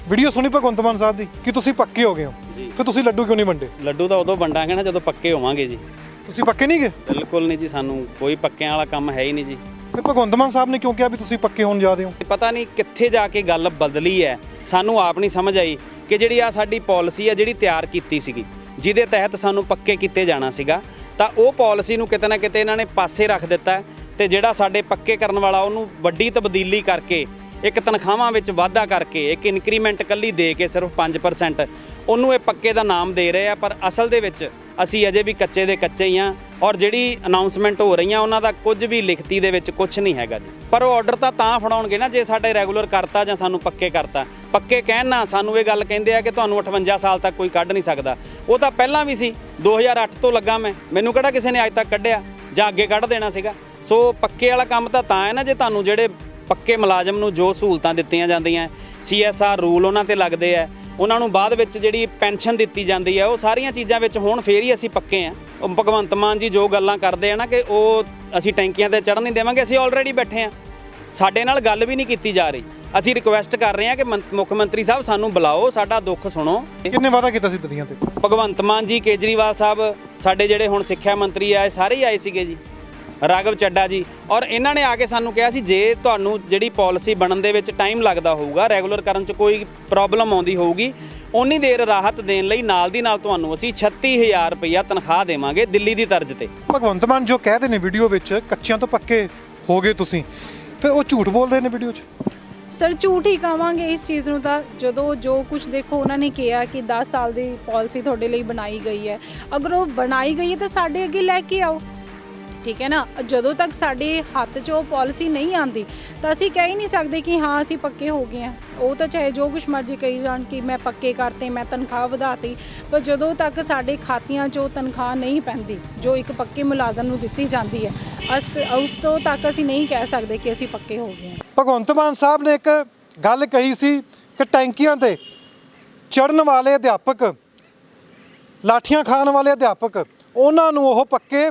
Video ਸੁਣੀ ਭਗਵੰਤ ਮਾਨ ਸਾਹਿਬ ਦੀ ਕਿ ਤੁਸੀਂ ਪੱਕੇ ਹੋ ਗਏ ਹੋ, ਫਿਰ ਤੁਸੀਂ ਲੱਡੂ ਕਿਉਂ ਨਹੀਂ ਵੰਡੇ? ਲੱਡੂ ਤਾਂ ਉਦੋਂ ਵੰਡਾਂਗੇ ਨਾ ਜਦੋਂ ਪੱਕੇ ਹੋਵਾਂਗੇ ਜੀ। ਤੁਸੀਂ ਪੱਕੇ ਨਹੀਂ ਗਏ? ਬਿਲਕੁਲ ਨਹੀਂ ਜੀ, ਸਾਨੂੰ ਕੋਈ ਪੱਕਿਆਂ ਵਾਲਾ ਕੰਮ ਹੈ ਹੀ ਨਹੀਂ ਜੀ। ਫਿਰ ਭਗਵੰਤ ਮਾਨ ਸਾਹਿਬ ਨੇ ਕਿਉਂ ਕਿਹਾ ਵੀ ਤੁਸੀਂ ਪੱਕੇ ਹੋਣ ਜਾ ਰਹੇ ਹੋ? ਪਤਾ ਨਹੀਂ ਕਿੱਥੇ ਜਾ ਕੇ ਗੱਲ ਬਦਲੀ ਹੈ, ਸਾਨੂੰ ਆਪ ਨਹੀਂ ਸਮਝ ਆਈ ਕਿ ਜਿਹੜੀ ਆ ਸਾਡੀ ਪਾਲਿਸੀ ਹੈ ਜਿਹੜੀ ਤਿਆਰ ਕੀਤੀ ਸੀਗੀ, ਜਿਹਦੇ ਤਹਿਤ ਸਾਨੂੰ ਪੱਕੇ ਕੀਤੇ ਜਾਣਾ ਸੀਗਾ, ਤਾਂ ਉਹ ਪਾਲਿਸੀ ਨੂੰ ਕਿਤੇ ਨਾ ਕਿਤੇ ਇਹਨਾਂ ਨੇ ਪਾਸੇ ਰੱਖ ਦਿੱਤਾ ਤੇ ਜਿਹੜਾ ਸਾਡੇ ਪੱਕੇ ਕਰਨ ਵਾਲਾ ਉਹਨੂੰ ਵੱਡੀ ਤਬਦੀਲੀ ਕਰਕੇ ਇੱਕ ਤਨਖਾਹਾਂ ਵਿੱਚ ਵਾਧਾ ਕਰਕੇ ਇੱਕ ਇਨਕਰੀਮੈਂਟ ਕੱਲੀ ਦੇ ਕੇ ਸਿਰਫ 5% ਉਹਨੂੰ ਇਹ ਪੱਕੇ ਦਾ ਨਾਮ ਦੇ ਰਹੇ ਆ। ਪਰ ਅਸਲ ਦੇ ਵਿੱਚ ਅਸੀਂ ਅਜੇ ਵੀ ਕੱਚੇ ਦੇ ਕੱਚੇ ਹੀ ਆ ਔਰ ਜਿਹੜੀ ਅਨਾਉਂਸਮੈਂਟ ਹੋ ਰਹੀਆਂ ਉਹਨਾਂ ਦਾ ਕੁਝ ਵੀ ਲਿਖਤੀ ਦੇ ਵਿੱਚ ਕੁਝ ਨਹੀਂ ਹੈਗਾ ਜੀ। ਪਰ ਉਹ ਆਰਡਰ ਤਾਂ ਫੜਾਉਣਗੇ ਨਾ ਜੇ ਸਾਡੇ ਰੈਗੂਲਰ ਕਰਤਾ ਜਾਂ ਸਾਨੂੰ ਪੱਕੇ ਕਰਤਾ। ਪੱਕੇ ਕਹਿਣ ਨਾ ਸਾਨੂੰ ਇਹ ਗੱਲ ਕਹਿੰਦੇ ਆ ਕਿ ਤੁਹਾਨੂੰ 58 ਸਾਲ ਤੱਕ ਕੋਈ ਕੱਢ ਨਹੀਂ ਸਕਦਾ। ਉਹ ਤਾਂ ਪਹਿਲਾਂ ਵੀ ਸੀ, 2008 ਤੋਂ ਲੱਗਾ ਮੈਨੂੰ ਕਿਹੜਾ ਕਿਸੇ ਨੇ ਅੱਜ ਤੱਕ ਕੱਢਿਆ ਜਾਂ ਅੱਗੇ ਕੱਢ ਦੇਣਾ ਸੀਗਾ। ਸੋ ਪੱਕੇ ਵਾਲਾ ਕੰਮ ਤਾਂ ਹੈ ਨਾ ਜੇ ਤੁਹਾਨੂੰ ਜਿਹੜੇ ਪੱਕੇ ਮੁਲਾਜ਼ਮ ਨੂੰ ਜੋ ਸਹੂਲਤਾਂ ਦਿੱਤੀਆਂ ਜਾਂਦੀਆਂ, CSR ਰੂਲ ਉਹਨਾਂ ਤੇ ਲੱਗਦੇ ਆ, ਉਹਨਾਂ ਨੂੰ ਬਾਅਦ ਵਿੱਚ ਜਿਹੜੀ ਪੈਨਸ਼ਨ ਦਿੱਤੀ ਜਾਂਦੀ ਹੈ, ਉਹ ਸਾਰੀਆਂ ਚੀਜ਼ਾਂ ਵਿੱਚ ਹੋਣ ਫੇਰ ਹੀ ਅਸੀਂ ਪੱਕੇ ਆ। ਭਗਵੰਤ ਮਾਨ ਜੀ ਜੋ ਗੱਲਾਂ ਕਰਦੇ ਆ ਨਾ ਕਿ ਉਹ ਅਸੀਂ ਟੈਂਕੀਆਂ ਤੇ ਚੜ੍ਹਨ ਨਹੀਂ ਦੇਵਾਂਗੇ, ਅਸੀਂ ਆਲਰੇਡੀ ਬੈਠੇ ਆ, ਸਾਡੇ ਨਾਲ ਗੱਲ ਵੀ ਨਹੀਂ ਕੀਤੀ ਜਾ ਰਹੀ। ਅਸੀਂ ਰਿਕੁਐਸਟ ਕਰ ਰਹੇ ਹਾਂ ਕਿ ਮੁੱਖ ਮੰਤਰੀ ਸਾਹਿਬ ਸਾਨੂੰ ਬੁਲਾਓ, ਸਾਡਾ ਦੁੱਖ ਸੁਣੋ। ਕਿੰਨੇ ਵਾਅਦਾ ਕੀਤਾ ਸੀ ਦਦੀਆਂ ਤੇ? ਭਗਵੰਤ ਮਾਨ ਜੀ, ਕੇਜਰੀਵਾਲ ਸਾਹਿਬ, ਸਾਡੇ ਜਿਹੜੇ ਹੁਣ ਸਿੱਖਿਆ ਮੰਤਰੀ ਆ, ਸਾਰੇ ਹੀ ਆਏ ਸੀਗੇ ਜੀ, ਰਾਘਵ ਚੱਡਾ ਜੀ, ਔਰ ਇਹਨਾਂ ਨੇ ਆ ਕੇ ਸਾਨੂੰ ਕਿਹਾ ਸੀ ਜੇ ਤੁਹਾਨੂੰ ਜਿਹੜੀ ਪਾਲਿਸੀ ਬਣਨ ਦੇ ਵਿੱਚ ਟਾਈਮ ਲੱਗਦਾ ਹੋਊਗਾ, ਰੈਗੂਲਰ ਕਰਨ 'ਚ ਕੋਈ ਪ੍ਰੋਬਲਮ ਆਉਂਦੀ ਹੋਊਗੀ, ਉਨੀ ਦੇਰ ਰਾਹਤ ਦੇਣ ਲਈ ਨਾਲ ਦੀ ਨਾਲ ਤੁਹਾਨੂੰ ਅਸੀਂ 36000 ਰੁਪਈਆ ਤਨਖਾਹ ਦੇਵਾਂਗੇ ਦਿੱਲੀ ਦੀ ਤਰਜ਼ ਤੇ। ਭਗਵੰਤ ਮਾਨ ਜੋ ਕਹਿੰਦੇ ਨੇ ਵੀਡੀਓ ਵਿੱਚ ਕੱਚਿਆਂ ਤੋਂ ਪੱਕੇ ਹੋ ਗਏ ਤੁਸੀਂ, ਫਿਰ ਉਹ ਝੂਠ ਬੋਲਦੇ ਨੇ ਵੀਡੀਓ 'ਚ? ਸਰ ਝੂਠ ਹੀ ਕਹਾਂਗੇ ਇਸ ਚੀਜ਼ ਨੂੰ ਤਾਂ, ਜਦੋਂ ਜੋ ਕੁਝ ਦੇਖੋ ਉਹਨਾਂ ਨੇ ਕਿਹਾ ਕਿ 10 ਸਾਲ ਦੀ ਪਾਲਿਸੀ ਤੁਹਾਡੇ ਲਈ ਬਣਾਈ ਗਈ ਹੈ, ਅਗਰ ਉਹ ਬਣਾਈ ਗਈ ਹੈ ਤਾਂ ਸਾਡੇ ਅੱਗੇ ਲੈ ਕੇ ਆਓ, ਠੀਕ ਹੈ ਨਾ। ਜਦੋਂ ਤੱਕ ਸਾਡੇ ਹੱਥ 'ਚ ਉਹ ਪਾਲਿਸੀ ਨਹੀਂ ਆਉਂਦੀ ਤਾਂ ਅਸੀਂ ਕਹਿ ਹੀ ਨਹੀਂ ਸਕਦੇ ਕਿ ਹਾਂ ਅਸੀਂ ਪੱਕੇ ਹੋ ਗਏ ਹਾਂ। ਉਹ ਤਾਂ ਚਾਹੇ ਜੋ ਕੁਛ ਮਰਜ਼ੀ ਕਹੀ ਜਾਣ ਕਿ ਮੈਂ ਪੱਕੇ ਕਰਤੇ, ਮੈਂ ਤਨਖਾਹ ਵਧਾਤੀ, ਪਰ ਜਦੋਂ ਤੱਕ ਸਾਡੇ ਖਾਤਿਆਂ 'ਚ ਉਹ ਤਨਖਾਹ ਨਹੀਂ ਪੈਂਦੀ ਜੋ ਇੱਕ ਪੱਕੇ ਮੁਲਾਜ਼ਮ ਨੂੰ ਦਿੱਤੀ ਜਾਂਦੀ ਹੈ, ਉਸ ਤੋਂ ਤੱਕ ਅਸੀਂ ਨਹੀਂ ਕਹਿ ਸਕਦੇ ਕਿ ਅਸੀਂ ਪੱਕੇ ਹੋ ਗਏ ਹਾਂ। ਭਗਵੰਤ ਮਾਨ ਸਾਹਿਬ ਨੇ ਇੱਕ ਗੱਲ ਕਹੀ ਸੀ ਕਿ ਟੈਂਕੀਆਂ ਤੇ ਚੜ੍ਹਨ ਵਾਲੇ ਅਧਿਆਪਕ, ਲਾਠੀਆਂ ਖਾਣ ਵਾਲੇ ਅਧਿਆਪਕ, ਉਹਨਾਂ ਨੂੰ ਉਹ ਪੱਕੇ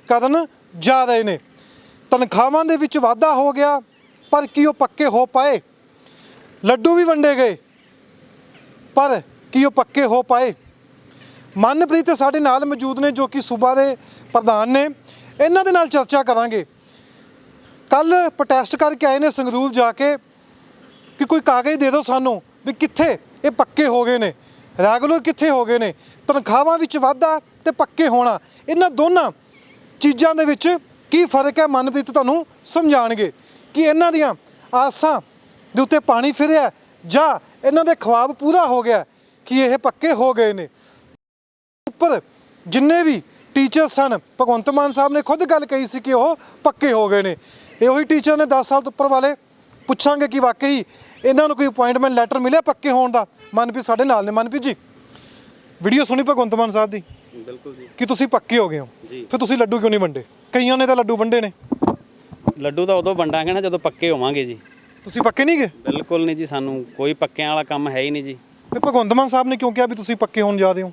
ਕਰਨ ਜਾ ਰਹੇ ਨੇ। ਤਨਖਾਹਾਂ ਦੇ ਵਿੱਚ ਵਾਧਾ ਹੋ ਗਿਆ, ਪਰ ਕੀ ਉਹ ਪੱਕੇ ਹੋ ਪਾਏ? ਲੱਡੂ ਵੀ ਵੰਡੇ ਗਏ, ਪਰ ਕੀ ਉਹ ਪੱਕੇ ਹੋ ਪਾਏ? ਮਨਪ੍ਰੀਤ ਸਾਡੇ ਨਾਲ ਮੌਜੂਦ ਨੇ ਜੋ ਕਿ ਸੂਬਾ ਦੇ ਪ੍ਰਧਾਨ ਨੇ, ਇਹਨਾਂ ਦੇ ਨਾਲ ਚਰਚਾ ਕਰਾਂਗੇ। ਕੱਲ ਪ੍ਰੋਟੈਸਟ ਕਰਕੇ ਆਏ ਨੇ ਸੰਗਰੂਰ ਜਾ ਕੇ ਕਿ ਕੋਈ ਕਾਗਜ਼ ਦੇ ਦਿਓ ਸਾਨੂੰ ਵੀ ਕਿੱਥੇ ਇਹ ਪੱਕੇ ਹੋ ਗਏ ਨੇ, ਰੈਗੂਲਰ ਕਿੱਥੇ ਹੋ ਗਏ ਨੇ। ਤਨਖਾਹਾਂ ਵਿੱਚ ਵਾਧਾ ਤੇ ਪੱਕੇ ਹੋਣਾ, ਇਹਨਾਂ ਦੋਨਾਂ ਚੀਜ਼ਾਂ ਦੇ ਵਿੱਚ ਕੀ ਫਰਕ ਹੈ? ਮਨਪ੍ਰੀਤ ਤੁਹਾਨੂੰ ਸਮਝਾਣਗੇ ਕਿ ਇਹਨਾਂ ਦੀਆਂ ਆਸਾਂ ਦੇ ਉੱਤੇ ਪਾਣੀ ਫਿਰਿਆ ਜਾਂ ਇਹਨਾਂ ਦੇ ਖੁਆਬ ਪੂਰਾ ਹੋ ਗਿਆ ਕਿ ਇਹ ਪੱਕੇ ਹੋ ਗਏ ਨੇ। ਉੱਪਰ ਜਿੰਨੇ ਵੀ ਟੀਚਰ ਸਨ, ਭਗਵੰਤ ਮਾਨ ਸਾਹਿਬ ਨੇ ਖੁਦ ਗੱਲ ਕਹੀ ਸੀ ਕਿ ਉਹ ਪੱਕੇ ਹੋ ਗਏ ਨੇ। ਇਹ ਉਹੀ ਟੀਚਰ ਨੇ 10 ਸਾਲ ਤੋਂ ਉੱਪਰ ਵਾਲੇ। ਪੁੱਛਾਂਗੇ ਕਿ ਵਾਕਈ ਇਹਨਾਂ ਨੂੰ ਕੋਈ ਅਪਾਇੰਟਮੈਂਟ ਲੈਟਰ ਮਿਲਿਆ ਪੱਕੇ ਹੋਣ ਦਾ। ਮਨਪ੍ਰੀਤ ਸਾਡੇ ਨਾਲ ਨੇ। ਮਨਪ੍ਰੀਤ ਜੀ, ਵੀਡੀਓ ਸੁਣੀ ਭਗਵੰਤ ਮਾਨ ਸਾਹਿਬ ਦੀ? ਬਿਲਕੁਲ ਜੀ। ਕਿ ਤੁਸੀਂ ਪੱਕੇ ਹੋ ਗਏ ਹੋ, ਫਿਰ ਤੁਸੀਂ ਲੱਡੂ ਕਿਉਂ ਨਹੀਂ ਵੰਡੇ? ਕਈਆਂ ਨੇ ਤਾਂ ਲੱਡੂ ਵੰਡੇ ਨੇ। ਲੱਡੂ ਤਾਂ ਉਦੋਂ ਵੰਡਾਂਗੇ ਨਾ ਜਦੋਂ ਪੱਕੇ ਹੋਵਾਂਗੇ ਜੀ। ਤੁਸੀਂ ਪੱਕੇ ਨਹੀਂ ਗਏ? ਬਿਲਕੁਲ ਨਹੀਂ ਜੀ, ਸਾਨੂੰ ਕੋਈ ਪੱਕਿਆਂ ਵਾਲਾ ਕੰਮ ਹੈ ਹੀ ਨਹੀਂ ਜੀ। ਫਿਰ ਭਗਵੰਤ ਮਾਨ ਸਾਹਿਬ ਨੇ ਕਿਉਂ ਕਿਹਾ ਵੀ ਤੁਸੀਂ ਪੱਕੇ ਹੋਣ ਜਾ ਰਹੇ ਹੋ?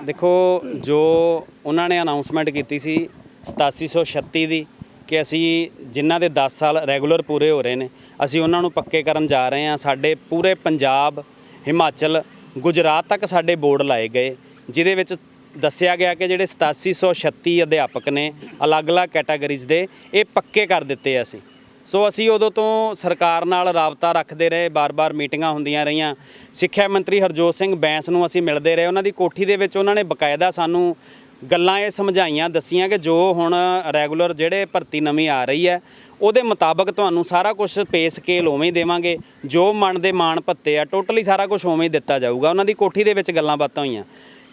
ਦੇਖੋ, ਜੋ ਉਹਨਾਂ ਨੇ ਅਨਾਉਂਸਮੈਂਟ ਕੀਤੀ ਸੀ 8736 ਦੀ ਕਿ ਅਸੀਂ ਜਿਨ੍ਹਾਂ ਦੇ 10 ਸਾਲ ਰੈਗੂਲਰ ਪੂਰੇ ਹੋ ਰਹੇ ਨੇ, ਅਸੀਂ ਉਹਨਾਂ ਨੂੰ ਪੱਕੇ ਕਰਨ ਜਾ ਰਹੇ ਹਾਂ। ਸਾਡੇ ਪੂਰੇ ਪੰਜਾਬ, ਹਿਮਾਚਲ, ਗੁਜਰਾਤ ਤੱਕ ਸਾਡੇ ਬੋਰਡ ਲਾਏ ਗਏ, ਜਿਹਦੇ ਵਿੱਚ ਦੱਸਿਆ ਗਿਆ ਕਿ ਜਿਹੜੇ 8736 ਅਧਿਆਪਕ ਨੇ ਅਲੱਗ-ਅਲੱਗ ਕੈਟਾਗਰੀਜ਼ ਦੇ, ਇਹ ਪੱਕੇ ਕਰ ਦਿੱਤੇ ਅਸੀਂ। ਸੋ ਅਸੀਂ ਉਦੋਂ ਤੋਂ ਸਰਕਾਰ ਨਾਲ ਰਾਬਤਾ ਰੱਖਦੇ ਰਹੇ, ਬਾਰ-ਬਾਰ ਮੀਟਿੰਗਾਂ ਹੁੰਦੀਆਂ ਰਹੀਆਂ। ਸਿੱਖਿਆ ਮੰਤਰੀ ਹਰਜੋਤ ਸਿੰਘ ਬੈਂਸ ਨੂੰ ਅਸੀਂ ਮਿਲਦੇ ਰਹੇ, ਉਹਨਾਂ ਦੀ ਕੋਠੀ ਦੇ ਵਿੱਚ ਉਹਨਾਂ ਨੇ ਬਕਾਇਦਾ ਸਾਨੂੰ ਗੱਲਾਂ ਇਹ ਸਮਝਾਈਆਂ, ਦੱਸੀਆਂ ਕਿ ਜੋ ਹੁਣ ਰੈਗੂਲਰ ਜਿਹੜੇ ਭਰਤੀ ਨਵੀਂ ਆ ਰਹੀ ਹੈ ਉਹਦੇ ਮੁਤਾਬਕ ਤੁਹਾਨੂੰ ਸਾਰਾ ਕੁਝ ਪੇ ਸਕੇਲ ਉਵੇਂ ਹੀ ਦੇਵਾਂਗੇ, ਜੋ ਮਨ ਦੇ ਮਾਣ ਭੱਤੇ ਆ ਟੋਟਲੀ ਸਾਰਾ ਕੁਝ ਉਵੇਂ ਹੀ ਦਿੱਤਾ ਜਾਊਗਾ। ਉਹਨਾਂ ਦੀ ਕੋਠੀ ਦੇ ਵਿੱਚ ਗੱਲਾਂ ਬਾਤਾਂ ਹੋਈਆਂ,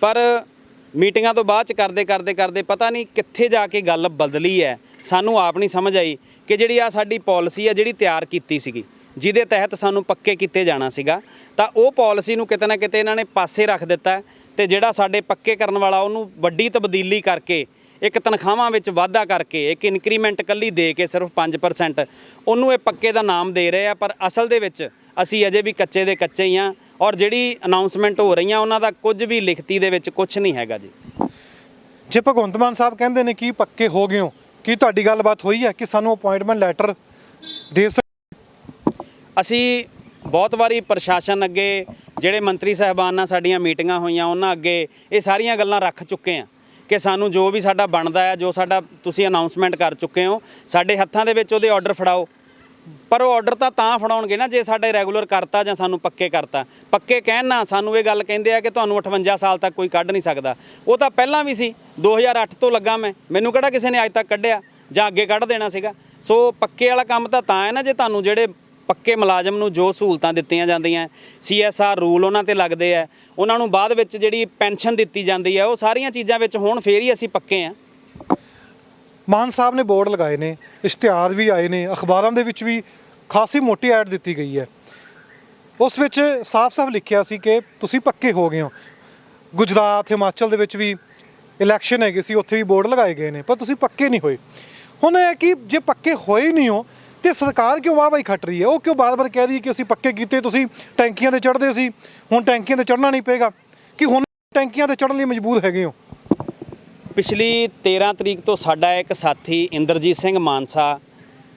ਪਰ ਮੀਟਿੰਗਾਂ ਤੋਂ ਬਾਅਦ 'ਚ ਕਰਦੇ ਪਤਾ ਨਹੀਂ ਕਿੱਥੇ ਜਾ ਕੇ ਗੱਲ ਬਦਲੀ ਹੈ, ਸਾਨੂੰ ਆਪ ਨਹੀਂ ਸਮਝ ਆਈ ਕਿ ਜਿਹੜੀ ਆ ਸਾਡੀ ਪਾਲਿਸੀ ਹੈ ਜਿਹੜੀ ਤਿਆਰ ਕੀਤੀ ਸੀਗੀ, ਜਿਹਦੇ ਤਹਿਤ ਸਾਨੂੰ ਪੱਕੇ ਕੀਤੇ ਜਾਣਾ ਸੀਗਾ, ਤਾਂ ਉਹ ਪਾਲਿਸੀ ਨੂੰ ਕਿਤੇ ਨਾ ਕਿਤੇ ਇਹਨਾਂ ਨੇ ਪਾਸੇ ਰੱਖ ਦਿੱਤਾ ਤੇ ਜਿਹੜਾ ਸਾਡੇ ਪੱਕੇ ਕਰਨ ਵਾਲਾ ਉਹਨੂੰ ਵੱਡੀ ਤਬਦੀਲੀ ਕਰਕੇ ਇੱਕ ਤਨਖਾਹਾਂ ਵਿੱਚ ਵਾਧਾ ਕਰਕੇ ਇੱਕ ਇਨਕਰੀਮੈਂਟ ਕੱਲੀ ਦੇ ਕੇ ਸਿਰਫ 5% ਉਹਨੂੰ ਇਹ ਪੱਕੇ ਦਾ ਨਾਮ ਦੇ ਰਹੇ ਆ। ਪਰ ਅਸਲ ਦੇ ਵਿੱਚ ਅਸੀਂ ਅਜੇ ਵੀ ਕੱਚੇ ਦੇ ਕੱਚੇ ਹੀ ਆ ਔਰ ਜਿਹੜੀ ਅਨਾਉਂਸਮੈਂਟ ਹੋ ਰਹੀਆਂ ਉਹਨਾਂ ਦਾ ਕੁਝ ਵੀ ਲਿਖਤੀ ਦੇ ਵਿੱਚ ਕੁਝ ਨਹੀਂ ਹੈਗਾ ਜੀ। ਜੇ ਭਗਵੰਤ ਮਾਨ ਸਾਹਿਬ ਕਹਿੰਦੇ ਨੇ ਕਿ ਪੱਕੇ ਹੋ ਗਏ ਹੋ, ਕੀ ਤੁਹਾਡੀ ਗੱਲਬਾਤ ਹੋਈ ਹੈ ਕਿ ਸਾਨੂੰ ਅਪਾਇੰਟਮੈਂਟ ਲੈਟਰ ਦੇ ਅਸੀਂ ਬਹੁਤ ਵਾਰੀ ਪ੍ਰਸ਼ਾਸਨ ਅੱਗੇ, ਜਿਹੜੇ ਮੰਤਰੀ ਸਾਹਿਬਾਨ ਨਾਲ ਸਾਡੀਆਂ ਮੀਟਿੰਗਾਂ ਹੋਈਆਂ ਉਹਨਾਂ ਅੱਗੇ ਇਹ ਸਾਰੀਆਂ ਗੱਲਾਂ ਰੱਖ ਚੁੱਕੇ ਆ ਕਿ ਸਾਨੂੰ ਜੋ ਵੀ ਸਾਡਾ ਬਣਦਾ ਹੈ, ਜੋ ਸਾਡਾ ਤੁਸੀਂ ਅਨਾਉਂਸਮੈਂਟ ਕਰ ਚੁੱਕੇ ਹੋ, ਸਾਡੇ ਹੱਥਾਂ ਦੇ ਵਿੱਚ ਉਹਦੇ ਆਰਡਰ ਫੜਾਓ। ਪਰ ਉਹ ਆਰਡਰ ਤਾਂ ਫੜਾਉਣਗੇ ਨਾ ਜੇ ਸਾਡੇ ਰੈਗੂਲਰ ਕਰਤਾ ਜਾਂ ਸਾਨੂੰ ਪੱਕੇ ਕਰਤਾ। ਪੱਕੇ ਕਹਿਣ ਨਾ ਸਾਨੂੰ ਇਹ ਗੱਲ ਕਹਿੰਦੇ ਆ ਕਿ ਤੁਹਾਨੂੰ 58 ਸਾਲ ਤੱਕ ਕੋਈ ਕੱਢ ਨਹੀਂ ਸਕਦਾ। ਉਹ ਤਾਂ ਪਹਿਲਾਂ ਵੀ ਸੀ, 2008 ਤੋਂ ਲੱਗਾ ਮੈਨੂੰ ਕਿਹੜਾ ਕਿਸੇ ਨੇ ਅੱਜ ਤੱਕ ਕੱਢਿਆ ਜਾਂ ਅੱਗੇ ਕੱਢ ਦੇਣਾ ਸੀਗਾ। ਸੋ ਪੱਕੇ ਵਾਲਾ ਕੰਮ ਤਾਂ ਹੈ ਨਾ ਜੇ ਤੁਹਾਨੂੰ ਜਿਹੜੇ ਪੱਕੇ ਮੁਲਾਜ਼ਮ ਨੂੰ ਜੋ ਸਹੂਲਤਾਂ ਦਿੱਤੀਆਂ ਜਾਂਦੀਆਂ, CSR ਰੂਲ ਉਹਨਾਂ ਤੇ ਲੱਗਦੇ ਆ, ਉਹਨਾਂ ਨੂੰ ਬਾਅਦ ਵਿੱਚ ਜਿਹੜੀ ਪੈਨਸ਼ਨ ਦਿੱਤੀ ਜਾਂਦੀ ਹੈ, ਉਹ ਸਾਰੀਆਂ ਚੀਜ਼ਾਂ ਵਿੱਚ ਹੋਣ ਫੇਰ ਹੀ ਅਸੀਂ ਪੱਕੇ ਆ। ਮਾਨ ਸਾਹਿਬ ਨੇ ਬੋਰਡ ਲਗਾਏ ਨੇ, ਇਸ਼ਤਿਹਾਰ ਵੀ ਆਏ ਨੇ, ਅਖਬਾਰਾਂ ਦੇ ਵਿੱਚ ਵੀ ਖਾਸੀ ਮੋਟੀ ਐਡ ਦਿੱਤੀ ਗਈ ਹੈ। ਉਸ ਵਿੱਚ ਸਾਫ਼-ਸਾਫ਼ ਲਿਖਿਆ ਸੀ ਕਿ ਤੁਸੀਂ ਪੱਕੇ ਹੋ ਗਏ ਹੋ। ਗੁਜਰਾਤ, ਹਿਮਾਚਲ ਦੇ ਵਿੱਚ ਵੀ ਇਲੈਕਸ਼ਨ ਹੈਗੇ ਸੀ, ਉੱਥੇ ਵੀ ਬੋਰਡ ਲਗਾਏ ਗਏ ਨੇ, ਪਰ ਤੁਸੀਂ ਪੱਕੇ ਨਹੀਂ ਹੋਏ। ਹੁਣ ਇਹ ਕਿ ਜੇ ਪੱਕੇ ਹੋਏ ਨਹੀਂ ਹੋ ਤੇ ਸਰਕਾਰ ਕਿਉਂ ਵਾਹ-ਵਾਹੀ ਖੱਟ ਰਹੀ ਹੈ? ਉਹ ਕਿਉਂ ਬਾਰ-ਬਾਰ ਕਹਿ ਰਹੀ ਹੈ ਕਿ ਅਸੀਂ ਪੱਕੇ ਕੀਤੇ, ਤੁਸੀਂ ਟੈਂਕੀਆਂ ਤੇ ਚੜ੍ਹਦੇ ਸੀ, ਹੁਣ ਟੈਂਕੀਆਂ ਤੇ ਚੜ੍ਹਨਾ ਨਹੀਂ ਪਏਗਾ, ਕਿ ਹੁਣ ਟੈਂਕੀਆਂ ਤੇ ਚੜ੍ਹਨ ਲਈ ਮਜਬੂਰ ਹੈਗੇ ਹੋ? ਪਿਛਲੀ 13 ਤਰੀਕ ਤੋਂ ਸਾਡਾ ਇੱਕ ਸਾਥੀ ਇੰਦਰਜੀਤ ਸਿੰਘ ਮਾਨਸਾ,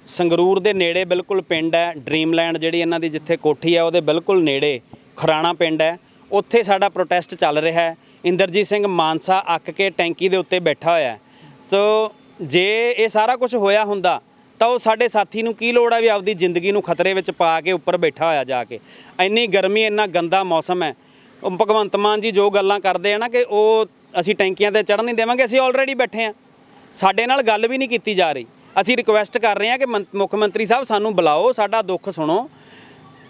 ਸੰਗਰੂਰ ਦੇ ਨੇੜੇ ਬਿਲਕੁਲ ਪਿੰਡ ਹੈ ਡ੍ਰੀਮਲੈਂਡ, ਜਿਹੜੀ ਇਹਨਾਂ ਦੀ ਜਿੱਥੇ ਕੋਠੀ ਹੈ ਉਹਦੇ ਬਿਲਕੁਲ ਨੇੜੇ ਖਰਾਣਾ ਪਿੰਡ ਹੈ, ਉੱਥੇ ਸਾਡਾ ਪ੍ਰੋਟੈਸਟ ਚੱਲ ਰਿਹਾ ਹੈ। ਇੰਦਰਜੀਤ ਸਿੰਘ ਮਾਨਸਾ ਅੱਕ ਕੇ ਟੈਂਕੀ ਦੇ ਉੱਤੇ ਬੈਠਾ ਹੋਇਆ ਹੈ। ਸੋ ਜੇ ਇਹ ਸਾਰਾ ਕੁਝ ਹੋਇਆ ਹੁੰਦਾ ਤਾਂ ਉਹ ਸਾਡੇ ਸਾਥੀ ਨੂੰ ਕੀ ਲੋੜ ਹੈ ਵੀ ਆਪਦੀ ਜ਼ਿੰਦਗੀ ਨੂੰ ਖਤਰੇ ਵਿੱਚ ਪਾ ਕੇ ਉੱਪਰ ਬੈਠਾ ਹੋਇਆ ਜਾ ਕੇ। ਇੰਨੀ ਗਰਮੀ, ਇੰਨਾ ਗੰਦਾ ਮੌਸਮ ਹੈ। ਉਹ ਭਗਵੰਤ ਮਾਨ ਜੀ ਜੋ ਗੱਲਾਂ ਕਰਦੇ ਆ ਨਾ ਕਿ ਉਹ ਅਸੀਂ ਟੈਂਕੀਆਂ ਤੇ ਚੜ੍ਹਨ ਨਹੀਂ ਦੇਵਾਂਗੇ, ਅਸੀਂ ਆਲਰੇਡੀ ਬੈਠੇ ਹਾਂ। ਸਾਡੇ ਨਾਲ ਗੱਲ ਵੀ ਨਹੀਂ ਕੀਤੀ ਜਾ ਰਹੀ। ਅਸੀਂ ਰਿਕੁਐਸਟ ਕਰ ਰਹੇ ਹਾਂ ਕਿ ਮੁੱਖ ਮੰਤਰੀ ਸਾਹਿਬ ਸਾਨੂੰ ਬੁਲਾਓ, ਸਾਡਾ ਦੁੱਖ ਸੁਣੋ।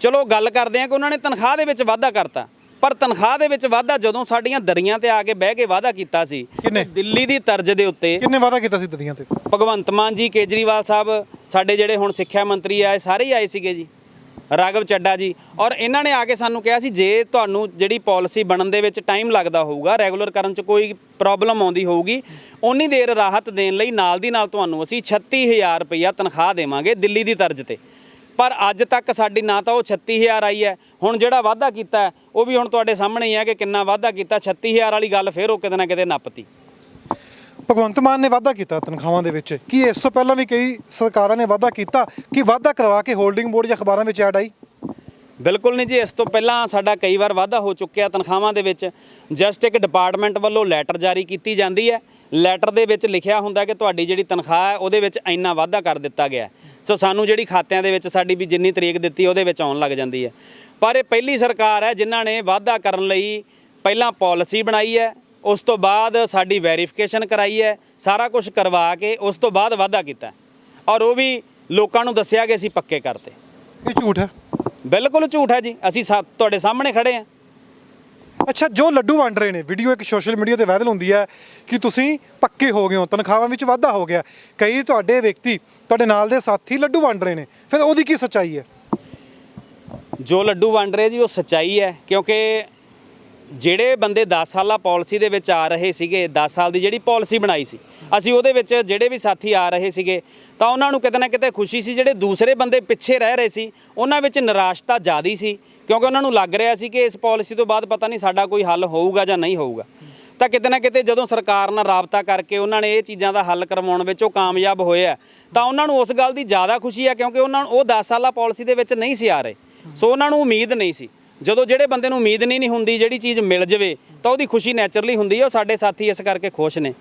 ਚਲੋ ਗੱਲ ਕਰਦੇ ਹਾਂ ਕਿ ਉਹਨਾਂ ਨੇ ਤਨਖਾਹ ਦੇ ਵਿੱਚ ਵਾਧਾ ਕਰਤਾ, ਪਰ ਤਨਖਾਹ ਦੇ ਵਿੱਚ ਵਾਧਾ ਜਦੋਂ ਸਾਡੀਆਂ ਦਰੀਆਂ ਤੇ ਆ ਕੇ ਬਹਿ ਕੇ ਵਾਧਾ ਕੀਤਾ ਸੀ ਦਿੱਲੀ ਦੀ ਤਰਜ਼ ਦੇ ਉੱਤੇ। ਕਿੰਨੇ ਵਾਧਾ ਕੀਤਾ ਸੀ ਦਰੀਆਂ ਤੇ? ਭਗਵੰਤ ਮਾਨ ਜੀ, ਕੇਜਰੀਵਾਲ ਸਾਹਿਬ, ਸਾਡੇ ਜਿਹੜੇ ਹੁਣ ਸਿੱਖਿਆ ਮੰਤਰੀ ਆ, ਇਹ ਸਾਰੇ ਹੀ ਆਏ ਸੀਗੇ ਜੀ, ਰਾਘਵ ਚੱਡਾ ਜੀ, ਔਰ ਇਹਨਾਂ ਨੇ ਆ ਕੇ ਸਾਨੂੰ ਕਿਹਾ ਸੀ ਜੇ ਤੁਹਾਨੂੰ ਜਿਹੜੀ ਪਾਲਿਸੀ ਬਣਨ ਦੇ ਵਿੱਚ ਟਾਈਮ ਲੱਗਦਾ ਹੋਊਗਾ, ਰੈਗੂਲਰ ਕਰਨ 'ਚ ਕੋਈ ਪ੍ਰੋਬਲਮ ਆਉਂਦੀ ਹੋਊਗੀ, ਓਨੀ ਦੇਰ ਰਾਹਤ ਦੇਣ ਲਈ ਨਾਲ ਦੀ ਨਾਲ ਤੁਹਾਨੂੰ ਅਸੀਂ 36000 ਰੁਪਈਆ ਤਨਖਾਹ ਦੇਵਾਂਗੇ ਦਿੱਲੀ ਦੀ ਤਰਜ਼ ਤੇ। ਪਰ ਅੱਜ ਤੱਕ ਸਾਡੀ ਨਾ ਤਾਂ ਉਹ 36000 ਆਈ ਹੈ, ਹੁਣ ਜਿਹੜਾ ਵਾਅਦਾ ਕੀਤਾ ਉਹ ਵੀ ਹੁਣ ਤੁਹਾਡੇ ਸਾਹਮਣੇ ਹੀ ਹੈ ਕਿ ਕਿੰਨਾ ਵਾਅਦਾ ਕੀਤਾ। 36000 ਵਾਲੀ ਗੱਲ ਫਿਰ ਉਹ ਕਿਤੇ ਨਾ ਕਿਤੇ ਨੱਪਤੀ। ਭਗਵੰਤ ਮਾਨ ਨੇ ਵਾਅਦਾ ਕੀਤਾ ਤਨਖਾਹਾਂ ਦੇ ਵਿੱਚ, ਕੀ ਇਸ ਤੋਂ ਪਹਿਲਾਂ ਵੀ ਕਈ ਸਰਕਾਰਾਂ ਨੇ ਵਾਅਦਾ ਕੀਤਾ ਕਿ ਵਾਅਦਾ ਕਰਵਾ ਕੇ ਹੋਲਡਿੰਗ ਬੋਰਡ ਜਾਂ ਅਖਬਾਰਾਂ ਵਿੱਚ ਐਡ ਆਈ? ਬਿਲਕੁਲ ਨਹੀਂ ਜੀ, ਇਸ ਤੋਂ ਪਹਿਲਾਂ ਸਾਡਾ ਕਈ ਵਾਰ ਵਾਅਦਾ ਹੋ ਚੁੱਕਿਆ ਤਨਖਾਹਾਂ ਦੇ ਵਿੱਚ। ਜਸਟ ਇੱਕ ਡਿਪਾਰਟਮੈਂਟ ਵੱਲੋਂ ਲੈਟਰ ਜਾਰੀ ਕੀਤੀ ਜਾਂਦੀ ਹੈ, ਲੈਟਰ ਦੇ ਵਿੱਚ ਲਿਖਿਆ ਹੁੰਦਾ ਕਿ ਤੁਹਾਡੀ ਜਿਹੜੀ ਤਨਖਾਹ ਹੈ ਉਹਦੇ ਵਿੱਚ ਇੰਨਾ ਵਾਅਦਾ ਕਰ ਦਿੱਤਾ ਗਿਆ। ਸੋ ਸਾਨੂੰ ਜਿਹੜੀ ਖਾਤਿਆਂ ਦੇ ਵਿੱਚ ਸਾਡੀ ਵੀ ਜਿੰਨੀ ਤਰੀਕ ਦਿੱਤੀ ਉਹਦੇ ਵਿੱਚ ਆਉਣ ਲੱਗ ਜਾਂਦੀ ਹੈ। ਪਰ ਇਹ ਪਹਿਲੀ ਸਰਕਾਰ ਹੈ ਜਿਨ੍ਹਾਂ ਨੇ ਵਾਅਦਾ ਕਰਨ ਲਈ ਪਹਿਲਾਂ ਪਾਲਿਸੀ ਬਣਾਈ ਹੈ, ਉਸ ਤੋਂ ਬਾਅਦ ਸਾਡੀ ਵੈਰੀਫਿਕੇਸ਼ਨ ਕਰਾਈ ਹੈ, ਸਾਰਾ ਕੁਝ ਕਰਵਾ ਕੇ ਉਸ ਤੋਂ ਬਾਅਦ ਵਾਅਦਾ ਕੀਤਾ, ਔਰ ਉਹ ਵੀ ਲੋਕਾਂ ਨੂੰ ਦੱਸਿਆ ਕਿ ਅਸੀਂ ਪੱਕੇ ਕਰਤੇ। ਇਹ ਝੂਠ ਹੈ? ਬਿਲਕੁਲ ਝੂਠ ਹੈ ਜੀ, ਅਸੀਂ ਤੁਹਾਡੇ ਸਾਹਮਣੇ ਖੜੇ ਹਾਂ। ਅੱਛਾ, ਜੋ ਲੱਡੂ ਵੰਡ ਰਹੇ ਨੇ, ਵੀਡੀਓ ਇੱਕ ਸੋਸ਼ਲ ਮੀਡੀਆ ਤੇ ਵਾਇਰਲ ਹੁੰਦੀ ਹੈ ਕਿ ਤੁਸੀਂ ਪੱਕੇ ਹੋ ਗਏ ਹੋ, ਤਨਖਾਹਾਂ ਵਿੱਚ ਵਾਧਾ ਹੋ ਗਿਆ, ਕਈ ਤੁਹਾਡੇ ਵਿਅਕਤੀ, ਤੁਹਾਡੇ ਨਾਲ ਦੇ ਸਾਥੀ ਲੱਡੂ ਵੰਡ ਰਹੇ ਨੇ, ਫਿਰ ਉਹਦੀ ਕੀ ਸੱਚਾਈ ਹੈ? ਜੋ ਲੱਡੂ ਵੰਡ ਰਹੇ ਜੀ ਉਹ ਸੱਚਾਈ ਹੈ, ਕਿਉਂਕਿ ਜਿਹੜੇ ਬੰਦੇ 10 ਸਾਲਾ ਪਾਲਿਸੀ ਦੇ ਵਿੱਚ ਆ ਰਹੇ ਸੀਗੇ, 10 ਸਾਲ ਦੀ ਜਿਹੜੀ ਪਾਲਿਸੀ ਬਣਾਈ ਸੀ, ਅਸੀਂ ਉਹਦੇ ਵਿੱਚ ਜਿਹੜੇ ਵੀ ਸਾਥੀ ਆ ਰਹੇ ਸੀਗੇ ਤਾਂ ਉਹਨਾਂ ਨੂੰ ਕਿਤੇ ਨਾ ਕਿਤੇ ਖੁਸ਼ੀ ਸੀ। ਜਿਹੜੇ ਦੂਸਰੇ ਬੰਦੇ ਪਿੱਛੇ ਰਹਿ ਰਹੇ ਸੀ ਉਹਨਾਂ ਵਿੱਚ ਨਿਰਾਸ਼ਤਾ ਜ਼ਿਆਦਾ ਸੀ, ਕਿਉਂਕਿ ਉਹਨਾਂ ਨੂੰ ਲੱਗ ਰਿਹਾ ਸੀ ਕਿ ਇਸ ਪਾਲਿਸੀ ਤੋਂ ਬਾਅਦ ਪਤਾ ਨਹੀਂ ਸਾਡਾ ਕੋਈ ਹੱਲ ਹੋਊਗਾ ਜਾਂ ਨਹੀਂ ਹੋਊਗਾ। ਤਾਂ ਕਿਤੇ ਨਾ ਕਿਤੇ ਜਦੋਂ ਸਰਕਾਰ ਨਾਲ ਰਾਬਤਾ ਕਰਕੇ ਉਹਨਾਂ ਨੇ ਇਹ ਚੀਜ਼ਾਂ ਦਾ ਹੱਲ ਕਰਵਾਉਣ ਵਿੱਚ ਉਹ ਕਾਮਯਾਬ ਹੋਏ ਆ, ਤਾਂ ਉਹਨਾਂ ਨੂੰ ਉਸ ਗੱਲ ਦੀ ਜ਼ਿਆਦਾ ਖੁਸ਼ੀ ਹੈ ਕਿਉਂਕਿ ਉਹਨਾਂ ਨੂੰ ਉਹ 10 ਸਾਲਾ ਪਾਲਿਸੀ ਦੇ ਵਿੱਚ ਨਹੀਂ ਸੀ ਆ ਰਹੇ। ਸੋ ਉਹਨਾਂ ਨੂੰ ਉਮੀਦ ਨਹੀਂ ਸੀ। ਜਦੋਂ ਜਿਹੜੇ ਬੰਦੇ ਨੂੰ ਉਮੀਦ ਨਹੀਂ ਹੁੰਦੀ, ਜਿਹੜੀ ਚੀਜ਼ ਮਿਲ ਜਾਵੇ ਤਾਂ ਉਹਦੀ ਖੁਸ਼ੀ ਨੈਚੁਰਲੀ ਹੁੰਦੀ ਹੈ। ਉਹ ਸਾਡੇ ਸਾਥੀ ਇਸ ਕਰਕੇ ਖੁਸ਼ ਨੇ।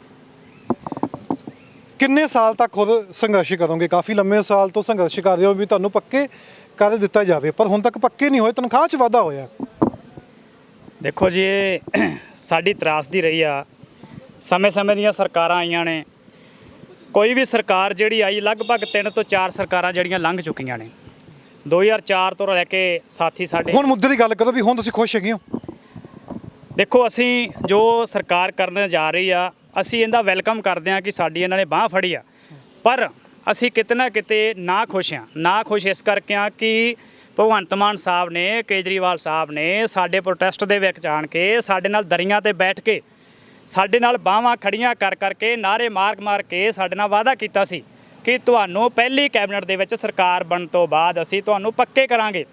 ਕਿੰਨੇ ਸਾਲ ਤੱਕ ਖੁਦ ਸੰਘਰਸ਼ ਕਰੋਗੇ? ਕਾਫੀ ਲੰਮੇ ਸਾਲ ਤੋਂ ਸੰਘਰਸ਼ ਕਰ ਰਹੇ ਹੋ ਵੀ ਤੁਹਾਨੂੰ ਪੱਕੇ ਕਰ ਦਿੱਤਾ ਜਾਵੇ, ਪਰ ਹੁਣ ਤੱਕ ਪੱਕੇ ਨਹੀਂ ਹੋਏ, ਤਨਖਾਹ 'ਚ ਵਾਧਾ ਹੋਇਆ। ਦੇਖੋ ਜੀ, ਇਹ ਸਾਡੀ ਤਰਾਸਦੀ ਰਹੀ ਆ। ਸਮੇਂ-ਸਮੇਂ ਦੀਆਂ ਸਰਕਾਰਾਂ ਆਈਆਂ ਨੇ, ਕੋਈ ਵੀ ਸਰਕਾਰ ਜਿਹੜੀ ਆਈ, ਲਗਭਗ 3 ਤੋਂ 4 ਸਰਕਾਰਾਂ ਜਿਹੜੀਆਂ ਲੰਘ ਚੁੱਕੀਆਂ ਨੇ। 2004 ਤੋਂ ਲੈ ਕੇ ਸਾਥੀ ਸਾਡੇ। ਹੁਣ ਮੁੱਦੇ ਦੀ ਗੱਲ ਕਰੋ ਵੀ ਹੁਣ ਤੁਸੀਂ ਖੁਸ਼ ਹੈਗੇ ਹੋ? ਦੇਖੋ, ਅਸੀਂ ਜੋ ਸਰਕਾਰ ਕਰਨ ਜਾ ਰਹੀ ਆ, ਅਸੀਂ ਇਹਦਾ ਵੈਲਕਮ ਕਰਦੇ ਹਾਂ ਕਿ ਸਾਡੀ ਇਹਨਾਂ ਨੇ ਬਾਂਹ ਫੜੀ ਆ, ਪਰ ਅਸੀਂ ਕਿਤੇ ਨਾ ਕਿਤੇ ਨਾ ਖੁਸ਼ ਹਾਂ। ਨਾ ਖੁਸ਼ ਇਸ ਕਰਕੇ ਆ ਕਿ ਭਗਵੰਤ ਮਾਨ ਸਾਹਿਬ ਨੇ, ਕੇਜਰੀਵਾਲ ਸਾਹਿਬ ਨੇ ਸਾਡੇ ਪ੍ਰੋਟੈਸਟ ਦੇ ਵਿੱਚ ਆਣ ਕੇ ਸਾਡੇ ਨਾਲ ਦਰੀਆਂ ਤੇ ਬੈਠ ਕੇ ਸਾਡੇ ਨਾਲ ਬਾਹਾਂ ਖੜੀਆਂ ਕਰ ਕਰਕੇ ਨਾਅਰੇ ਮਾਰ ਕੇ ਸਾਡੇ ਨਾਲ ਵਾਅਦਾ ਕੀਤਾ ਸੀ ਕਿ ਤੁਹਾਨੂੰ ਪਹਿਲੀ ਕੈਬਨਿਟ ਦੇ ਵਿੱਚ ਸਰਕਾਰ ਬਣਨ ਤੋਂ ਬਾਅਦ ਅਸੀਂ ਤੁਹਾਨੂੰ ਪੱਕੇ ਕਰਾਂਗੇ।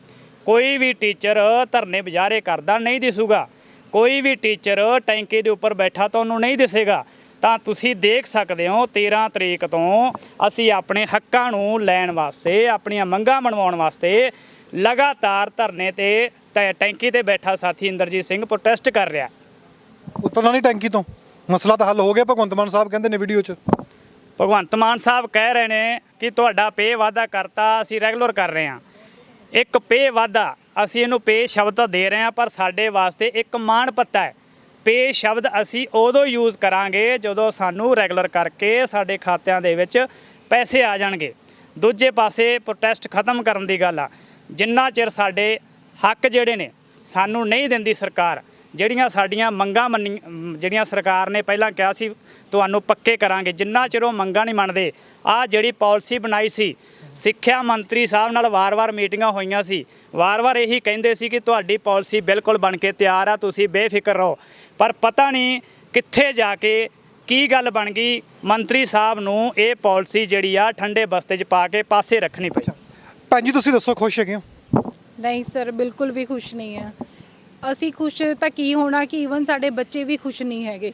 ਕੋਈ ਵੀ ਟੀਚਰ ਧਰਨੇ ਬਜ਼ਾਰੇ ਕਰਦਾ ਨਹੀਂ ਦਿਸੂਗਾ, ਕੋਈ ਵੀ ਟੀਚਰ ਟੈਂਕੀ ਦੇ ਉੱਪਰ ਬੈਠਾ ਤੁਹਾਨੂੰ ਨਹੀਂ ਦਿਸੇਗਾ। ਤਾਂ ਤੁਸੀਂ ਦੇਖ ਸਕਦੇ ਹੋ 13 ਤਰੀਕ ਤੋਂ ਅਸੀਂ ਆਪਣੇ ਹੱਕਾਂ ਨੂੰ ਲੈਣ ਵਾਸਤੇ, ਆਪਣੀਆਂ ਮੰਗਾਂ ਮਨਵਾਉਣ ਵਾਸਤੇ ਲਗਾਤਾਰ ਧਰਨੇ ਤੇ ਟੈਂਕੀ ਤੇ ਬੈਠਾ ਸਾਥੀ ਇੰਦਰਜੀਤ ਸਿੰਘ ਪ੍ਰੋਟੈਸਟ ਕਰ ਰਿਹਾ। ਉਤਰਨਾ ਨਹੀਂ ਟੈਂਕੀ ਤੋਂ, ਮਸਲਾ ਤਾਂ ਹੱਲ ਹੋ ਗਿਆ ਭਗਵੰਤ ਮਾਨ ਸਾਹਿਬ ਕਹਿੰਦੇ ਨੇ ਵੀਡੀਓ 'ਚ। ਭਗਵੰਤ ਮਾਨ ਸਾਹਿਬ ਕਹਿ ਰਹੇ ਨੇ ਕਿ ਤੁਹਾਡਾ ਪੇ ਵਾਧਾ ਕਰਤਾ, ਅਸੀਂ ਰੈਗੂਲਰ ਕਰ ਰਹੇ ਹਾਂ। ਇੱਕ ਪੇ ਵਾਧਾ, ਅਸੀਂ ਇਹਨੂੰ ਪੇ ਸ਼ਬਦ ਤਾਂ ਦੇ ਰਹੇ ਹਾਂ, ਪਰ ਸਾਡੇ ਵਾਸਤੇ ਇੱਕ ਮਾਣ ਪੱਤਾ ਹੈ। ਪੇ ਸ਼ਬਦ ਅਸੀਂ ਉਦੋਂ ਯੂਜ਼ ਕਰਾਂਗੇ ਜਦੋਂ ਸਾਨੂੰ ਰੈਗੂਲਰ ਕਰਕੇ ਸਾਡੇ ਖਾਤਿਆਂ ਦੇ ਵਿੱਚ ਪੈਸੇ ਆ ਜਾਣਗੇ। ਦੂਜੇ ਪਾਸੇ ਪ੍ਰੋਟੈਸਟ ਖਤਮ ਕਰਨ ਦੀ ਗੱਲ ਆ। ਜਿੰਨਾ ਚਿਰ ਸਾਡੇ ਹੱਕ ਜਿਹੜੇ ਨੇ ਸਾਨੂੰ ਨਹੀਂ ਦਿੰਦੀ ਸਰਕਾਰ, ਜਿਹੜੀਆਂ ਸਾਡੀਆਂ ਮੰਗਾਂ ਜਿਹੜੀਆਂ ਸਰਕਾਰ ਨੇ ਪਹਿਲਾਂ ਕਿਹਾ ਸੀ ਤੁਹਾਨੂੰ ਪੱਕੇ ਕਰਾਂਗੇ, ਜਿੰਨਾ ਚਿਰ ਉਹ ਮੰਗਾਂ ਨਹੀਂ ਮੰਨਦੇ, ਆਹ ਜਿਹੜੀ ਪਾਲਿਸੀ ਬਣਾਈ ਸੀ, ਸਿੱਖਿਆ ਮੰਤਰੀ ਸਾਹਿਬ ਨਾਲ ਵਾਰ-ਵਾਰ ਮੀਟਿੰਗਾਂ ਹੋਈਆਂ ਸੀ, ਵਾਰ-ਵਾਰ ਇਹੀ ਕਹਿੰਦੇ ਸੀ ਕਿ ਤੁਹਾਡੀ ਪਾਲਿਸੀ ਬਿਲਕੁਲ ਬਣ ਕੇ ਤਿਆਰ ਆ, ਤੁਸੀਂ ਬੇਫਿਕਰ ਰਹੋ। ਪਰ ਪਤਾ ਨਹੀਂ ਕਿੱਥੇ ਜਾ ਕੇ ਕੀ ਗੱਲ ਬਣ ਗਈ, ਮੰਤਰੀ ਸਾਹਿਬ ਨੂੰ ਇਹ ਪਾਲਿਸੀ ਜਿਹੜੀ ਆ ਠੰਡੇ ਬਸਤੇ 'ਚ ਪਾ ਕੇ ਪਾਸੇ ਰੱਖਣੀ ਪਈ। ਭੈਣ ਜੀ ਤੁਸੀਂ ਦੱਸੋ, ਖੁਸ਼ ਹੈਗੇ ਹੋ? ਨਹੀਂ ਸਰ, ਬਿਲਕੁਲ ਵੀ ਖੁਸ਼ ਨਹੀਂ ਆ। ਅਸੀਂ ਖੁਸ਼ ਤਾਂ ਕੀ ਹੋਣਾ ਕਿ ਈਵਨ ਸਾਡੇ ਬੱਚੇ ਵੀ ਖੁਸ਼ ਨਹੀਂ ਹੈਗੇ।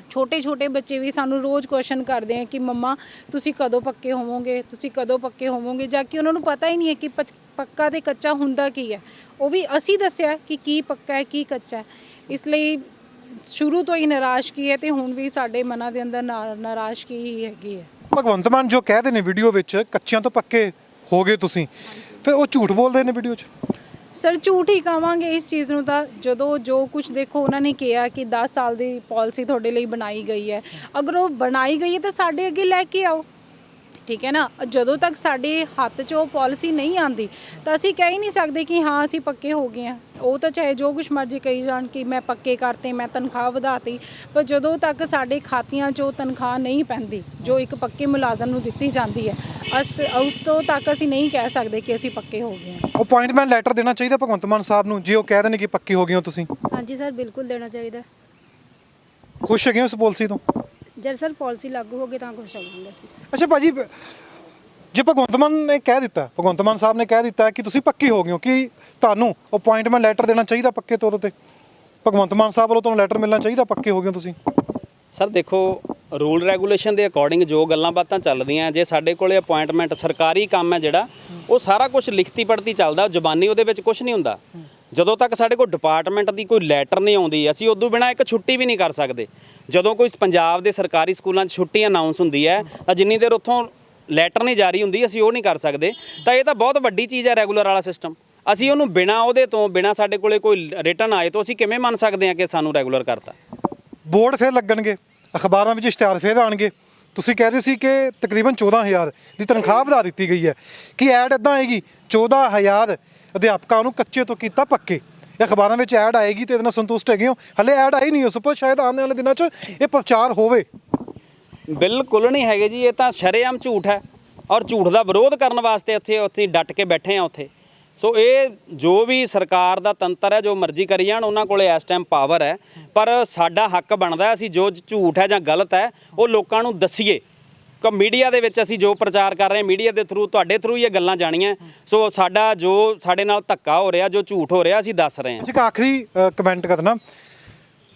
ਛੋਟੇ ਛੋਟੇ ਬੱਚੇ ਵੀ ਸਾਨੂੰ ਰੋਜ਼ ਕੁਐਸਚਨ ਕਰਦੇ ਆ ਕਿ ਮੰਮਾ ਤੁਸੀਂ ਕਦੋਂ ਪੱਕੇ ਹੋਵੋਗੇ, ਤੁਸੀਂ ਕਦੋਂ ਪੱਕੇ ਹੋਵੋਗੇ, ਜਾ ਕੇ ਉਹਨਾਂ ਨੂੰ ਪਤਾ ਹੀ ਨਹੀਂ ਹੈ ਕਿ ਪੱਕਾ ਤੇ ਕੱਚਾ ਹੁੰਦਾ ਕੀ ਹੈ। ਉਹ ਵੀ ਅਸੀਂ ਦੱਸਿਆ ਕਿ ਕੀ ਪੱਕਾ ਹੈ ਕੀ ਕੱਚਾ ਹੈ। ਇਸ ਲਈ ਸ਼ੁਰੂ ਤੋਂ ਹੀ ਨਾਰਾਜ਼ਗੀ ਹੈ ਤੇ ਹੁਣ ਵੀ ਸਾਡੇ ਮਨਾਂ ਦੇ ਅੰਦਰ ਨਾਰਾਜ਼ਗੀ ਹੀ ਹੈਗੀ ਹੈ। ਭਗਵੰਤ ਮਾਨ ਜੋ ਕਹਿਦੇ ਨੇ ਵੀਡੀਓ ਵਿੱਚ ਕੱਚਿਆਂ ਤੋਂ ਪੱਕੇ ਹੋ ਗਏ ਤੁਸੀਂ, ਫਿਰ ਉਹ ਝੂਠ ਬੋਲਦੇ ਨੇ ਵੀਡੀਓ 'ਚ। ਸਰ ਝੂਠ ਹੀ ਕਹਾਂਗੇ ਇਸ ਚੀਜ਼ ਨੂੰ ਤਾਂ, ਜਦੋਂ ਜੋ ਕੁਝ ਦੇਖੋ ਉਹਨਾਂ ਨੇ ਕਿਹਾ ਕਿ 10 ਸਾਲ ਦੀ ਪਾਲਿਸੀ ਤੁਹਾਡੇ ਲਈ ਬਣਾਈ ਗਈ ਹੈ। ਅਗਰ ਉਹ ਬਣਾਈ ਗਈ ਹੈ ਤਾਂ ਸਾਡੇ ਅੱਗੇ ਲੈ ਕੇ ਆਓ, ਠੀਕ ਹੈ ਨਾ। ਜਦੋਂ ਤੱਕ ਸਾਡੇ ਹੱਥ 'ਚ ਉਹ ਪਾਲਿਸੀ ਨਹੀਂ ਆਉਂਦੀ ਤਾਂ ਅਸੀਂ ਕਹਿ ਹੀ ਨਹੀਂ ਸਕਦੇ ਕਿ ਹਾਂ ਅਸੀਂ ਪੱਕੇ ਹੋ ਗਏ ਹਾਂ। ਉਹ ਤਾਂ ਚਾਹੇ ਜੋ ਕੁਛ ਮਰਜ਼ੀ ਕਹੀ ਜਾਣ ਕਿ ਮੈਂ ਪੱਕੇ ਕਰਤੇ, ਮੈਂ ਤਨਖਾਹ ਵਧਾਤੀ, ਪਰ ਜਦੋਂ ਤੱਕ ਸਾਡੇ ਖਾਤਿਆਂ 'ਚ ਉਹ ਤਨਖਾਹ ਨਹੀਂ ਪੈਂਦੀ ਜੋ ਇੱਕ ਪੱਕੇ ਮੁਲਾਜ਼ਮ ਨੂੰ ਦਿੱਤੀ ਜਾਂਦੀ ਹੈ, ਉਸ ਤੋਂ ਤੱਕ ਅਸੀਂ ਨਹੀਂ ਕਹਿ ਸਕਦੇ ਕਿ ਅਸੀਂ ਪੱਕੇ ਹੋ ਗਏ ਹਾਂ। ਅਪਾਇੰਟਮੈਂਟ ਲੈਟਰ ਦੇਣਾ ਚਾਹੀਦਾ ਭਗਵੰਤ ਮਾਨ ਸਾਹਿਬ ਨੂੰ ਜੇ ਉਹ ਕਹਿ ਦੇਣ ਕਿ ਪੱਕੇ ਹੋ ਗਏ ਹੋ ਤੁਸੀਂ। ਹਾਂਜੀ ਸਰ, ਬਿਲਕੁਲ ਦੇਣਾ ਚਾਹੀਦਾ। ਖੁਸ਼ ਹੈਗੇ ਹੋ ਇਸ ਪਾਲਿਸੀ ਤੋਂ? ਜਦ ਸਰ ਪਾਲਿਸੀ ਲਾਗੂ ਹੋ ਗਈ ਤਾਂ ਖੁਸ਼ ਹੋਵਾਂਗੇ ਅਸੀਂ। ਅੱਛਾ ਭਾਜੀ, ਜੇ ਭਗਵੰਤ ਮਾਨ ਨੇ ਕਹਿ ਦਿੱਤਾ, ਭਗਵੰਤ ਮਾਨ ਸਾਹਿਬ ਨੇ ਕਹਿ ਦਿੱਤਾ ਕਿ ਤੁਸੀਂ ਪੱਕੇ ਹੋ ਗਏ ਹੋ, ਕਿ ਤੁਹਾਨੂੰ ਅਪਾਇੰਟਮੈਂਟ ਲੈਟਰ ਦੇਣਾ ਚਾਹੀਦਾ ਪੱਕੇ ਤੌਰ ਤੇ? ਭਗਵੰਤ ਮਾਨ ਸਾਹਿਬ ਵੱਲੋਂ ਤੁਹਾਨੂੰ ਲੈਟਰ ਮਿਲਣਾ ਚਾਹੀਦਾ ਪੱਕੇ ਹੋ ਗਏ ਹੋ ਤੁਸੀਂ? ਸਰ ਦੇਖੋ, ਰੂਲ ਰੈਗੂਲੇਸ਼ਨ ਦੇ ਅਕੋਰਡਿੰਗ ਜੋ ਗੱਲਾਂ ਬਾਤਾਂ ਚੱਲਦੀਆਂ, ਜੇ ਸਾਡੇ ਕੋਲੇ ਅਪਾਇੰਟਮੈਂਟ ਸਰਕਾਰੀ ਕੰਮ ਹੈ ਜਿਹੜਾ, ਉਹ ਸਾਰਾ ਕੁਝ ਲਿਖਤੀ ਪੜ੍ਹਤੀ ਚੱਲਦਾ, ਜ਼ੁਬਾਨੀ ਉਹਦੇ ਵਿੱਚ ਕੁਝ ਨਹੀਂ ਹੁੰਦਾ। ਜਦੋਂ ਤੱਕ ਸਾਡੇ ਕੋਲ ਡਿਪਾਰਟਮੈਂਟ ਦੀ ਕੋਈ ਲੈਟਰ ਨਹੀਂ ਆਉਂਦੀ, ਅਸੀਂ ਉਦੋਂ ਬਿਨਾਂ ਇੱਕ ਛੁੱਟੀ ਵੀ ਨਹੀਂ ਕਰ ਸਕਦੇ। ਜਦੋਂ ਕੋਈ ਪੰਜਾਬ ਦੇ ਸਰਕਾਰੀ ਸਕੂਲਾਂ 'ਚ ਛੁੱਟੀ ਅਨਾਉਂਸ ਹੁੰਦੀ ਹੈ ਤਾਂ ਜਿੰਨੀ ਦੇਰ ਉੱਥੋਂ ਲੈਟਰ ਨਹੀਂ ਜਾਰੀ ਹੁੰਦੀ ਅਸੀਂ ਉਹ ਨਹੀਂ ਕਰ ਸਕਦੇ। ਤਾਂ ਇਹ ਤਾਂ ਬਹੁਤ ਵੱਡੀ ਚੀਜ਼ ਹੈ ਰੈਗੂਲਰ ਵਾਲਾ ਸਿਸਟਮ। ਅਸੀਂ ਉਹਨੂੰ ਬਿਨਾਂ ਉਹਦੇ ਤੋਂ, ਬਿਨਾਂ ਸਾਡੇ ਕੋਲੇ ਕੋਈ ਰਿਟਰਨ ਆਏ ਤੋਂ ਅਸੀਂ ਕਿਵੇਂ ਮੰਨ ਸਕਦੇ ਹਾਂ ਕਿ ਸਾਨੂੰ ਰੈਗੂਲਰ ਕਰਤਾ? ਬੋਰਡ ਫੇਰ ਲੱਗਣਗੇ, ਅਖਬਾਰਾਂ ਵਿੱਚ ਇਸ਼ਤਿਹਾਰ ਫੇਰ ਆਉਣਗੇ। ਤੁਸੀਂ ਕਹਿੰਦੇ ਸੀ ਕਿ ਤਕਰੀਬਨ 14,000 ਦੀ ਤਨਖਾਹ ਵਧਾ ਦਿੱਤੀ ਗਈ ਹੈ, ਕਿ ਐਡ ਇੱਦਾਂ ਆਏਗੀ 14,000 ਅਧਿਆਪਕਾਂ ਨੂੰ ਕੱਚੇ ਤੋਂ ਕੀਤਾ ਪੱਕੇ। ਅਖਬਾਰਾਂ ਵਿੱਚ ਐਡ ਆਏਗੀ ਤੇ ਇਹਦੇ ਨਾਲ ਸੰਤੁਸ਼ਟ ਹੈਗੇ ਹੋ? ਹਲੇ ਐਡ ਆਈ ਨਹੀਂ ਉਸ ਪਰ, ਸ਼ਾਇਦ ਆਉਣ ਵਾਲੇ ਦਿਨਾਂ 'ਚ ਇਹ ਪ੍ਰਚਾਰ ਹੋਵੇ। ਬਿਲਕੁਲ ਨਹੀਂ ਹੈਗੇ ਜੀ, ਇਹ ਤਾਂ ਸ਼ਰੇਆਮ ਝੂਠ ਹੈ ਔਰ ਝੂਠ ਦਾ ਵਿਰੋਧ ਕਰਨ ਵਾਸਤੇ ਉੱਥੇ ਡਟ ਕੇ ਬੈਠੇ ਆ ਉੱਥੇ। ਸੋ ਇਹ ਜੋ ਵੀ ਸਰਕਾਰ ਦਾ ਤੰਤਰ ਹੈ, ਜੋ ਮਰਜ਼ੀ ਕਰੀ ਜਾਣ, ਉਹਨਾਂ ਕੋਲੇ ਇਸ ਟਾਈਮ ਪਾਵਰ ਹੈ, ਪਰ ਸਾਡਾ ਹੱਕ ਬਣਦਾ ਅਸੀਂ ਜੋ ਝੂਠ ਹੈ ਜਾਂ ਗਲਤ ਹੈ ਉਹ ਲੋਕਾਂ ਨੂੰ ਦੱਸੀਏ। ਕਿ ਮੀਡੀਆ ਦੇ ਵਿੱਚ ਅਸੀਂ ਜੋ ਪ੍ਰਚਾਰ ਕਰ ਰਹੇ ਹਾਂ, ਮੀਡੀਆ ਦੇ ਥਰੂ, ਤੁਹਾਡੇ ਥਰੂ ਹੀ ਇਹ ਗੱਲਾਂ ਜਾਣੀਆਂ। ਸੋ ਸਾਡਾ ਜੋ ਸਾਡੇ ਨਾਲ ਧੱਕਾ ਹੋ ਰਿਹਾ, ਜੋ ਝੂਠ ਹੋ ਰਿਹਾ, ਅਸੀਂ ਦੱਸ ਰਹੇ ਹਾਂ। ਇੱਕ ਆਖਰੀ ਕਮੈਂਟ ਕਰਨਾ,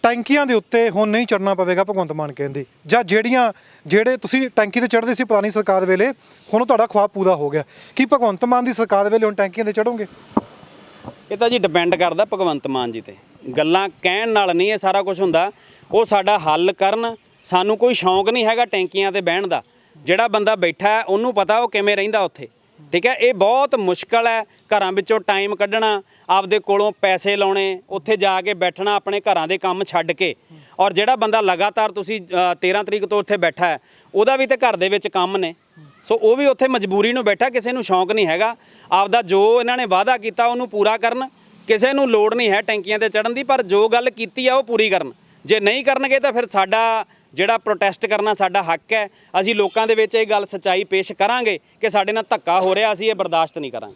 ਟੈਂਕੀਆਂ ਦੇ ਉੱਤੇ ਹੁਣ ਨਹੀਂ ਚੜ੍ਹਨਾ ਪਵੇਗਾ ਭਗਵੰਤ ਮਾਨ ਕਹਿੰਦੇ, ਜਾਂ ਜਿਹੜੇ ਤੁਸੀਂ ਟੈਂਕੀ ਤੇ ਚੜ੍ਹਦੇ ਸੀ ਪੁਰਾਣੀ ਸਰਕਾਰ ਵੇਲੇ, ਹੁਣ ਤੁਹਾਡਾ ਖੁਆਬ ਪੂਰਾ ਹੋ ਗਿਆ, ਕੀ ਭਗਵੰਤ ਮਾਨ ਦੀ ਸਰਕਾਰ ਵੇਲੇ ਹੁਣ ਟੈਂਕੀਆਂ ਤੇ ਚੜ੍ਹੋਗੇ? ਇਹ ਤਾਂ ਜੀ ਡਿਪੈਂਡ ਕਰਦਾ ਭਗਵੰਤ ਮਾਨ ਜੀ ਤੇ। ਗੱਲਾਂ ਕਹਿਣ ਨਾਲ ਨਹੀਂ ਇਹ ਸਾਰਾ ਕੁਝ ਹੁੰਦਾ, ਉਹ ਸਾਡਾ ਹੱਲ ਕਰਨ। ਸਾਨੂੰ ਕੋਈ ਸ਼ੌਂਕ ਨਹੀਂ ਹੈਗਾ ਟੈਂਕੀਆਂ ਤੇ ਬਹਿਣ ਦਾ। ਜਿਹੜਾ ਬੰਦਾ ਬੈਠਾ ਹੈ ਉਹਨੂੰ ਪਤਾ ਉਹ ਕਿਵੇਂ ਰਹਿੰਦਾ ਉੱਥੇ, ਠੀਕ ਹੈ। ਇਹ ਬਹੁਤ ਮੁਸ਼ਕਲ ਹੈ ਘਰਾਂ ਵਿੱਚੋਂ ਟਾਈਮ ਕੱਢਣਾ, ਆਪਦੇ ਕੋਲੋਂ ਪੈਸੇ ਲਾਉਣੇ, ਉੱਥੇ ਜਾ ਕੇ ਬੈਠਣਾ ਆਪਣੇ ਘਰਾਂ ਦੇ ਕੰਮ ਛੱਡ ਕੇ। ਔਰ ਜਿਹੜਾ ਬੰਦਾ ਲਗਾਤਾਰ, ਤੁਸੀਂ 13 ਤਰੀਕ ਤੋਂ ਉੱਥੇ ਬੈਠਾ ਹੈ, ਉਹਦਾ ਵੀ ਤਾਂ ਘਰ ਦੇ ਵਿੱਚ ਕੰਮ ਨੇ। ਸੋ ਉਹ ਵੀ ਉੱਥੇ ਮਜਬੂਰੀ ਨੂੰ ਬੈਠਾ, ਕਿਸੇ ਨੂੰ ਸ਼ੌਂਕ ਨਹੀਂ ਹੈਗਾ। ਆਪਦਾ ਜੋ ਇਹਨਾਂ ਨੇ ਵਾਅਦਾ ਕੀਤਾ ਉਹਨੂੰ ਪੂਰਾ ਕਰਨ। ਕਿਸੇ ਨੂੰ ਲੋੜ ਨਹੀਂ ਹੈ ਟੈਂਕੀਆਂ ਤੇ ਚੜ੍ਹਨ ਦੀ, ਪਰ ਜੋ ਗੱਲ ਕੀਤੀ ਆ ਉਹ ਪੂਰੀ ਕਰਨ। ਜੇ ਨਹੀਂ ਕਰਨਗੇ ਤਾਂ ਫਿਰ ਸਾਡਾ ਜਿਹੜਾ ਪ੍ਰੋਟੈਸਟ ਕਰਨਾ ਸਾਡਾ ਹੱਕ ਹੈ। ਅਸੀਂ ਲੋਕਾਂ ਦੇ ਵਿੱਚ ਇਹ ਗੱਲ ਸੱਚਾਈ ਪੇਸ਼ ਕਰਾਂਗੇ ਕਿ ਸਾਡੇ ਨਾਲ ਧੱਕਾ ਹੋ ਰਿਹਾ, ਅਸੀਂ ਇਹ ਬਰਦਾਸ਼ਤ ਨਹੀਂ ਕਰਾਂਗੇ।